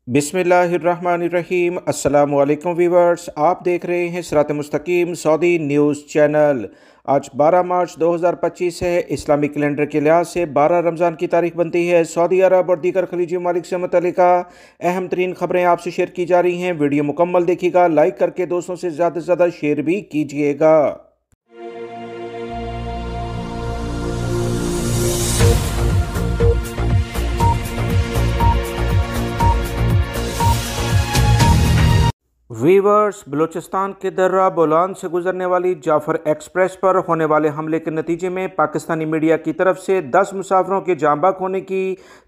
बिस्मिल्लाहिर्रहमानिर्रहीम। अस्सलामु अलैकुम वीवर्स, आप देख रहे हैं सिरात मुस्तकीम सऊदी न्यूज़ चैनल। आज 12 मार्च 2025 है। इस्लामी कैलेंडर के लिहाज से 12 रमज़ान की तारीख बनती है। सऊदी अरब और दीगर खलीजी ममालिक से मुतल्लिका अहम तरीन खबरें आपसे शेयर की जा रही हैं। वीडियो मुकम्मल देखिएगा, लाइक करके दोस्तों से ज़्यादा शेयर भी कीजिएगा। वीवर्स, बलूचिस्तान के दर्रा बोलान से गुजरने वाली जाफर एक्सप्रेस पर होने वाले हमले के नतीजे में पाकिस्तानी मीडिया की तरफ से 10 मुसाफिरों के जाँ बहक होने की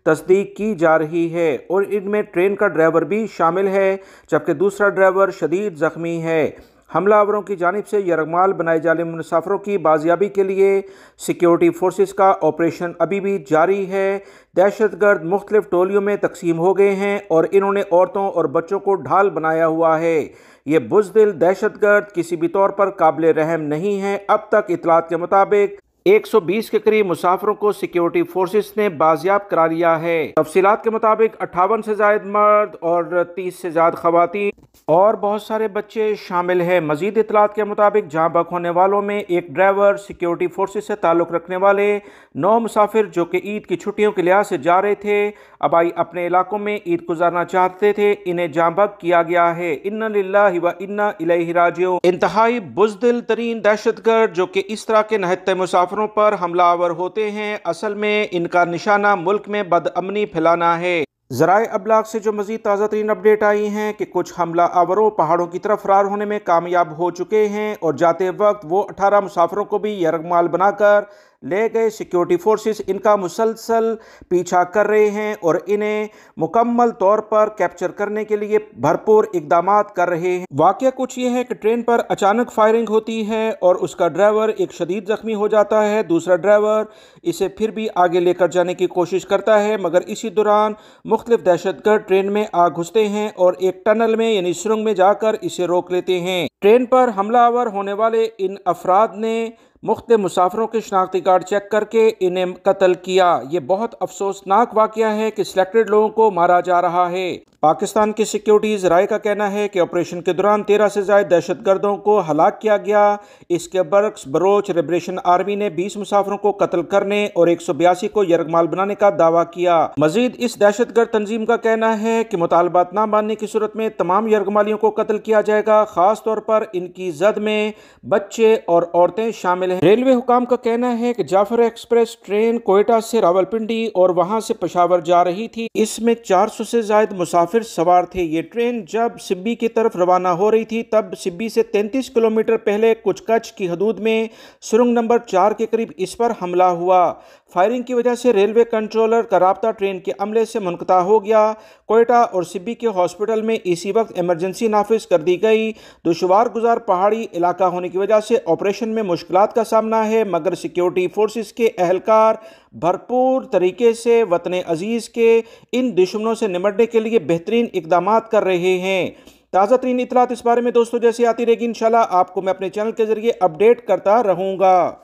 तस्दीक की जा रही है और इनमें ट्रेन का ड्राइवर भी शामिल है, जबकि दूसरा ड्राइवर शदीद ज़ख्मी है। हमलावरों की जानिब से यरगमाल बनाए जाने मुसाफिरों की बाजियाबी के लिए सिक्योरिटी फोर्सेस का ऑपरेशन अभी भी जारी है। दहशतगर्द मुख्तलिफ टोलियों में तकसीम हो गए हैं और इन्होंने औरतों और बच्चों को ढाल बनाया हुआ है। ये बुज़दिल दहशतगर्द किसी भी तौर पर काबिल रहम नहीं है। अब तक इतलात के मुताबिक 120 के करीब मुसाफिरों को सिक्योरिटी फोर्सेस ने बाजियाब करा लिया है। तफसीलात के मुताबिक 58 से ज़ायद मर्द और 30 से ज़्यादा खवातीन और बहुत सारे बच्चे शामिल हैं। मजीद इतलात के मुताबिक जाँ बहक होने वालों में एक ड्राइवर, सिक्योरिटी फोर्सेस से ताल्लुक़ रखने वाले 9 मुसाफिर जो कि ईद की छुट्टियों के लिहाज से जा रहे थे, अबाई अपने इलाकों में ईद गुजारना चाहते थे, इन्हें जाँ बहक किया गया है। इन्ना लिल्लाहि व इन्ना इलैहि राजिऊन। इंतहाई बुज़दिल तरीन दहशतगर्द जो कि इस तरह के नहत्ते मुसाफिरों पर हमलावर होते हैं, असल में इनका निशाना मुल्क में बदअमनी फैलाना है। ज़राए अबलाग से जो मज़ीद ताज़ा तरीन अपडेट आई हैं कि कुछ हमला आवरों पहाड़ों की तरफ फरार होने में कामयाब हो चुके हैं और जाते वक्त वो 18 मुसाफिरों को भी यरगमाल बनाकर ले गए। सिक्योरिटी फोर्सेस इनका मुसलसल पीछा कर रहे हैं और इन्हें मुकम्मल तौर पर कैप्चर करने के लिए भरपूर इकदाम कर रहे हैं। वाक़या कुछ ये है कि ट्रेन पर अचानक फायरिंग होती है और उसका ड्राइवर एक शदीद ज़ख्मी हो जाता है। दूसरा ड्राइवर इसे फिर भी आगे लेकर जाने की कोशिश करता है, मगर इसी दौरान मुख्तलिफ दहशतगर्द ट्रेन में आ घुसते हैं और एक टनल में यानी सुरंग में जाकर इसे रोक लेते हैं। ट्रेन पर हमलावर होने वाले इन अफराद ने मुख्तलिफ मुसाफिरों के शनाख्ती कार्ड चेक करके इन्हें कत्ल किया। ये बहुत अफसोसनाक वाक़या है कि सिलेक्टेड लोगों को मारा जा रहा है। पाकिस्तान की सिक्योरिटी ज़राए का कहना है कि ऑपरेशन के दौरान 13 से ज़ायद दहशतगर्दों को हलाक किया गया। इसके बरक्स बलोच लिबरेशन आर्मी ने 20 मुसाफिरों को कत्ल करने और 182 को यरगमाल बनाने का दावा किया। मजीद इस दहशतगर्द तंजीम का कहना है कि मुतालबात न मानने की सूरत में तमाम यरगमालियों को कत्ल किया जाएगा। खास तौर पर इनकी जद में बच्चे और औरतें शामिल हैं। रेलवे हुकाम का कहना है कि जाफर एक्सप्रेस ट्रेन कोयटा से रावलपिंडी और वहां से पेशावर जा रही थी। इसमें 400 से ज़ायद मुसाफिर सवार थे। ये ट्रेन जब सिब्बी की तरफ रवाना हो रही थी तब सिब्बी से 33 किलोमीटर पहले कुछ कच्छ की हदूद में सुरंग नंबर 4 के करीब इस पर हमला हुआ। फायरिंग की वजह से रेलवे कंट्रोलर का राब्ता ट्रेन के अमले से मुनक़ता हो गया। कोयटा और सिब्बी के हॉस्पिटल में इसी वक्त इमरजेंसी नाफिज कर दी गई। दुश्वार गुजार पहाड़ी इलाका होने की वजह से ऑपरेशन में मुश्किलात का सामना है, मगर सिक्योरिटी फोर्सेस के अहलकार भरपूर तरीके से वतन अजीज़ के इन दुश्मनों से निमटने के लिए बेहतरीन इकदाम कर रहे हैं। ताज़ा तरीन इतलात इस बारे में दोस्तों जैसे आती रहेगी इंशाल्लाह आपको मैं अपने चैनल के जरिए अपडेट करता रहूँगा।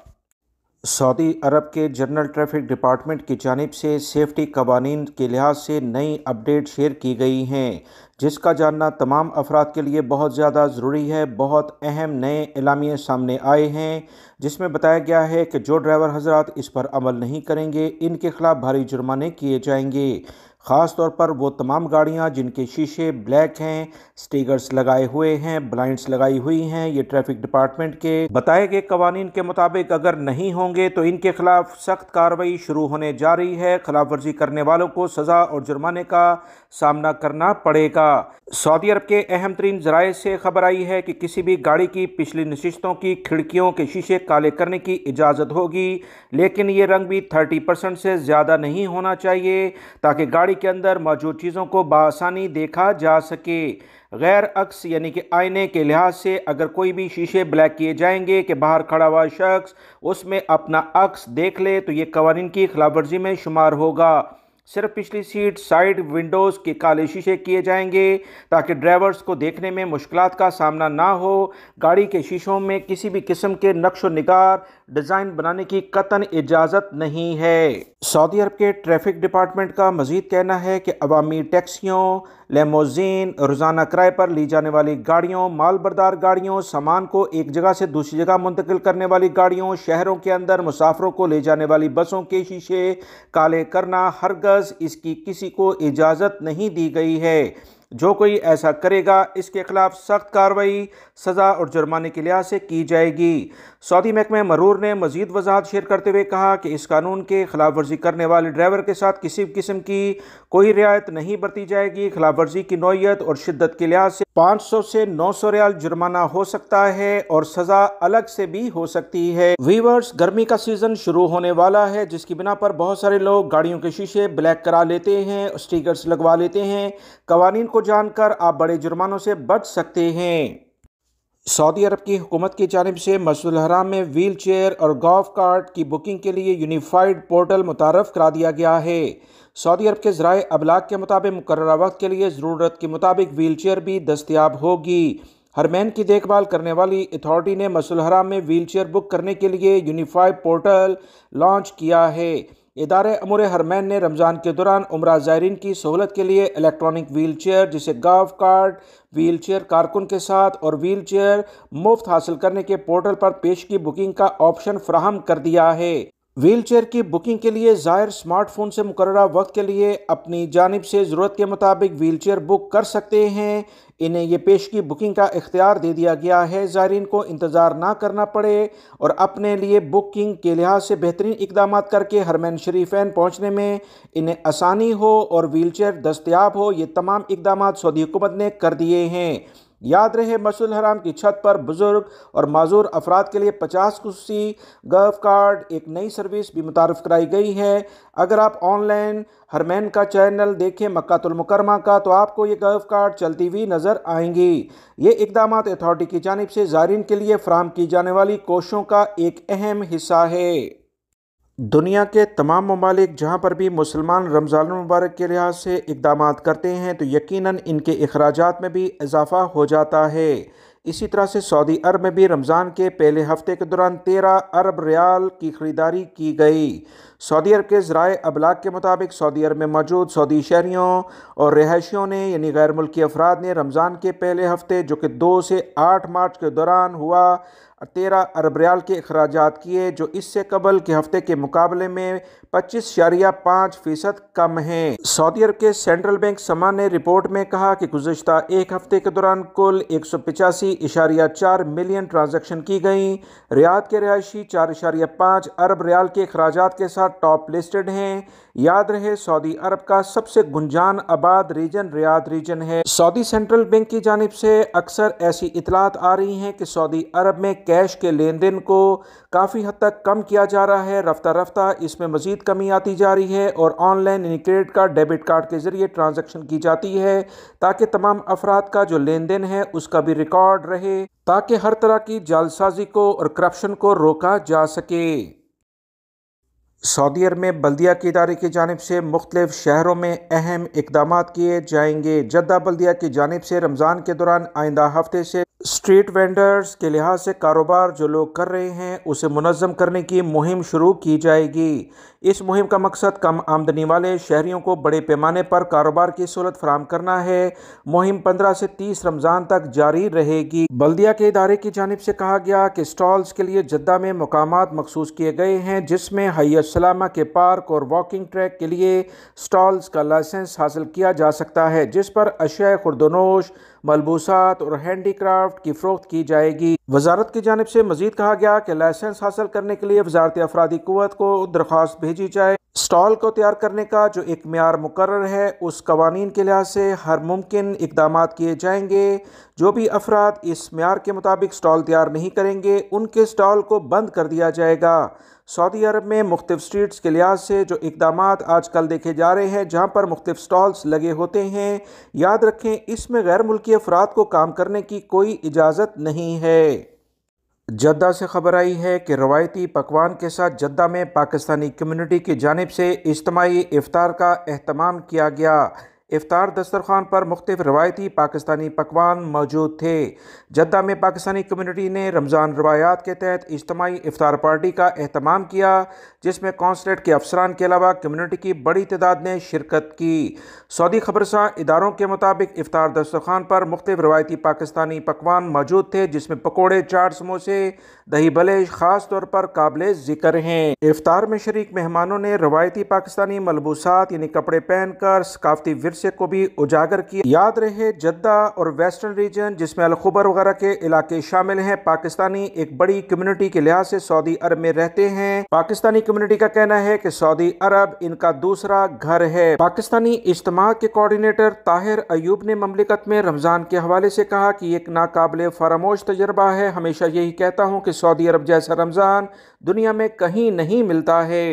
सऊदी अरब के जनरल ट्रैफिक डिपार्टमेंट की जानिब से सेफ्टी कवानीन के लिहाज से नई अपडेट शेयर की गई हैं, जिसका जानना तमाम अफराद के लिए बहुत ज़्यादा ज़रूरी है। बहुत अहम नए एलामिये सामने आए हैं, जिसमें बताया गया है कि जो ड्राइवर हजरात इस पर अमल नहीं करेंगे इनके खिलाफ भारी जुर्माने किए जाएंगे। ख़ास तौर पर वो तमाम गाड़ियाँ जिनके शीशे ब्लैक हैं, स्टिकर्स लगाए हुए हैं, ब्लाइंड्स लगाई हुई हैं, ये ट्रैफिक डिपार्टमेंट के बताए गए कवानीन के मुताबिक अगर नहीं होंगे तो इनके खिलाफ सख्त कार्रवाई शुरू होने जा रही है। खिलाफ वर्जी करने वालों को सज़ा और जुर्माने का सामना करना पड़ेगा। सऊदी अरब के अहम तरीन ज़राए से खबर आई है कि किसी भी गाड़ी की पिछली नशिस्तों की खिड़कियों के शीशे काले करने की इजाज़त होगी, लेकिन ये रंग भी 30% से ज़्यादा नहीं होना चाहिए ताकि गाड़ी के अंदर मौजूद चीज़ों को बआसानी देखा जा सके। गैर अक्स यानी कि आईने के लिहाज से अगर कोई भी शीशे ब्लैक किए जाएंगे कि बाहर खड़ा हुआ शख्स उसमें अपना अक्स देख ले तो ये कवानीन की खिलाफ वर्जी में शुमार होगा। सिर्फ पिछली सीट, साइड विंडोज़ के काले शीशे किए जाएंगे ताकि ड्राइवर्स को देखने में मुश्किलात का सामना ना हो। गाड़ी के शीशों में किसी भी किस्म के नक्शो निगार डिज़ाइन बनाने की कतन इजाज़त नहीं है। सऊदी अरब के ट्रैफिक डिपार्टमेंट का मज़ीद कहना है कि अवामी टैक्सियों, लेमोजीन, रोज़ाना किराए पर ली जाने वाली गाड़ियों, मालबरदार गाड़ियों, सामान को एक जगह से दूसरी जगह मुंतकिल करने वाली गाड़ियों, शहरों के अंदर मुसाफरों को ले जाने वाली बसों के शीशे काले करना हरगज़ इसकी किसी को इजाज़त नहीं दी गई है। जो कोई ऐसा करेगा इसके खिलाफ सख्त कार्रवाई, सज़ा और जुर्माने के लिहाज से की जाएगी। सऊदी महकमा मरूर ने मजीद वजाहत शेयर करते हुए कहा कि इस कानून के खिलाफ वर्जी करने वाले ड्राइवर के साथ किसी किस्म की कोई रियायत नहीं बरती जाएगी। खिलाफ वर्जी की नौयत और शिद्दत के लिहाज से 500 से 900 रियाल जुर्माना हो सकता है और सज़ा अलग से भी हो सकती है। वीवर्स, गर्मी का सीज़न शुरू होने वाला है, जिसकी बिना पर बहुत सारे लोग गाड़ियों के शीशे ब्लैक करा लेते हैं, स्टिकर्स लगवा लेते हैं। कवानीन को जानकर आप बड़े जुर्मानों से बच सकते हैं। सऊदी अरब की हुकूमत की जानिब से मस्जिदुल हराम में व्हील चेयर और गोल्फ कार्ट की बुकिंग के लिए यूनिफाइड पोर्टल मुतारफ़ करा दिया गया है। सऊदी अरब के ज़राए अबलाग के मुताबिक मुकर्ररा वक्त के लिए ज़रूरत के मुताबिक व्हील चेयर भी दस्तयाब होगी। हरमैन की देखभाल करने वाली अथॉरिटी ने मस्जिदुल हराम में व्हील चेयर बुक करने के लिए यूनिफाइड पोर्टल लॉन्च किया है। इदारे अमूर हरमैन ने रमज़ान के दौरान उम्रा ज़ायरीन की सहूलत के लिए इलेक्ट्रॉनिक व्हील चेयर, जिसे गोल्फ कार्ट, व्हील चेयर कारकुन के साथ और व्हील चेयर मुफ्त हासिल करने के पोर्टल पर पेश की बुकिंग का ऑप्शन फराहम कर दिया है। व्हील चेयर की बुकिंग के लिए ज़ायर स्मार्टफोन से मुकर्ररा वक्त के लिए अपनी जानिब से ज़रूरत के मुताबिक व्हील चेयर बुक कर सकते हैं। इन्हें ये पेशगी बुकिंग का इख्तियार दे दिया गया है। ज़ायरीन को इंतज़ार ना करना पड़े और अपने लिए बुकिंग के लिहाज से बेहतरीन इकदाम करके हरमैन शरीफैन पहुँचने में इन्हें आसानी हो और व्हील चेयर दस्तयाब हो। ये तमाम इकदाम सऊदी हुकूमत ने कर दिए हैं। याद रहे, मस्जिदुल हराम की छत पर बुजुर्ग और माजूर अफराद के लिए 50 कुर्सी गोल्फ कार्ट एक नई सर्विस भी मुतारफ़ कराई गई है। अगर आप ऑनलाइन हरमैन का चैनल देखें मक्कातुल मुकर्रमा का, तो आपको ये गोल्फ कार्ट चलती हुई नज़र आएंगी। ये इकदाम अथॉरिटी की जानिब से ज़ायरीन के लिए फराहम की जाने वाली कोशिशों का एक अहम हिस्सा है। दुनिया के तमाम ममालिक जहाँ पर भी मुसलमान रमज़ान मुबारक के लिहाज से इक़दामात करते हैं तो यकीनन इनके अखराजात में भी इजाफ़ा हो जाता है। इसी तरह से सऊदी अरब में भी रमज़ान के पहले हफ्ते के दौरान 13 अरब रियाल की ख़रीदारी की गई। सऊदी अरब के ज़राए अबलाग के मुताबिक सऊदी अरब में मौजूद सऊदी शहरियों और रिहायशियों ने यानी गैर मुल्की अफराद ने रमज़ान के पहले हफ्ते जो कि 2 से 8 मार्च के दौरान हुआ 13 अरब रियाल के अखराजात किए, जो इससे कबल के हफ्ते के मुकाबले में 25.5% कम हैं। सऊदी अरब के सेंट्रल बैंक समा ने रिपोर्ट में कहा कि गुज़श्ता एक हफ्ते के दौरान कुल 185.4 मिलियन ट्रांजैक्शन की गई। रियाद के रिहायशी 4.5 अरब रियाल के अखराजात के साथ टॉप लिस्टेड हैं। याद रहे, सऊदी अरब का सबसे गुंजान आबाद रीजन रियाद रीजन है। सऊदी सेंट्रल बैंक की जानिब से अक्सर ऐसी इतलात आ रही हैं कि सऊदी अरब में कैश के लेन देन को काफ़ी हद तक कम किया जा रहा है। रफ्ता रफ्ता इसमें मज़ीद कमी आती जा रही है और ऑनलाइन यानी क्रेडिट कार्ड, डेबिट कार्ड के ज़रिए ट्रांजैक्शन की जाती है, ताकि तमाम अफराद का जो लेन देन है उसका भी रिकॉर्ड रहे, ताकि हर तरह की जालसाजी को और करप्शन को रोका जा सके। सऊदी अरब में बल्दिया के इदारे की जानिब से मुख्तलिफ शहरों में अहम इकदाम किए जाएंगे। जद्दा बल्दिया की जानिब से रमज़ान के दौरान आइंदा हफ्ते से स्ट्रीट वेंडर्स के लिहाज से कारोबार जो लोग कर रहे हैं उसे मुनज़्ज़म करने की मुहिम शुरू की जाएगी। इस मुहिम का मकसद कम आमदनी वाले शहरियों को बड़े पैमाने पर कारोबार की सहूलत फराहम करना है। मुहिम 15 से 30 रमज़ान तक जारी रहेगी। बल्दिया के इदारे की जानिब से कहा गया कि स्टॉल्स के लिए जद्दा में मकामात मखसूस किए गए हैं, जिसमें हय्यत सलामा के पार्क और वॉकिंग ट्रैक के लिए स्टॉल्स का लाइसेंस हासिल किया जा सकता है, जिस पर अशिया खुर्दनोश, मलबूसात और हैंडीक्राफ्ट की फ़रोख्त की जाएगी। वजारत की जानिब से मजीद कहा गया कि लाइसेंस हासिल करने के लिए वजारत अफरादी कुव्वत को दरख्वास्त भेजी जाए। स्टॉल को तैयार करने का जो एक म्यार मुकर्रर है, उस कवानीन के लिहाज से हर मुमकिन इकदाम किए जाएंगे। जो भी अफराद इस म्यार के मुताबिक स्टॉल तैयार नहीं करेंगे, उनके स्टॉल को बंद कर दिया जाएगा। सऊदी अरब में मुख्तलिफ स्ट्रीट्स के लिहाज से जो इकदाम आजकल देखे जा रहे हैं, जहाँ पर मुख्तलिफ स्टॉल्स लगे होते हैं, याद रखें इसमें गैर मुल्की अफराद को काम करने की कोई इजाज़त नहीं है। जद्दा से खबर आई है कि रवायती पकवान के साथ जद्दा में पाकिस्तानी कम्युनिटी की जानिब से इज्तिमाई इफ्तार का एहतमाम किया गया। इफ्तार दस्तरखान पर मुख्तलिफ रवायती पाकिस्तानी पकवान मौजूद थे। जद्दा में पाकिस्तानी कम्युनिटी ने रमज़ान रवायात के तहत इज्तिमाई इफ्तार पार्टी का एहतमाम किया, जिसमें कौंसलेट के अफसरान के अलावा कम्युनिटी की बड़ी तादाद ने शिरकत की। सऊदी खबरसां इदारों के मुताबिक इफ्तार दस्तरखान पर मुख्तलिफ रवायती पाकिस्तानी पकवान मौजूद थे, जिसमें पकौड़े, चाट, समोसे, दही भल्ले खास तौर पर काबिल जिक्र हैं। इफ्तार में शरीक मेहमानों ने रवायती पाकिस्तानी मलबूसात यानी कपड़े पहनकर सकाफती विरसे को भी उजागर किया। याद रहे, जद्दा और वेस्टर्न रीजन जिसमें अल खुबर वगैरह के इलाके शामिल हैं, पाकिस्तानी एक बड़ी कम्युनिटी के लिहाज से सऊदी अरब में रहते हैं। पाकिस्तानी कम्युनिटी का कहना है कि सऊदी अरब इनका दूसरा घर है। पाकिस्तानी इज्तिमा के कोऑर्डिनेटर ताहिर अयूब ने ममलिकत में रमजान के हवाले से कहा कि एक नाकाबिले फरामोश तजर्बा है। हमेशा यही कहता हूँ कि सऊदी अरब जैसा रमजान दुनिया में कहीं नहीं मिलता है।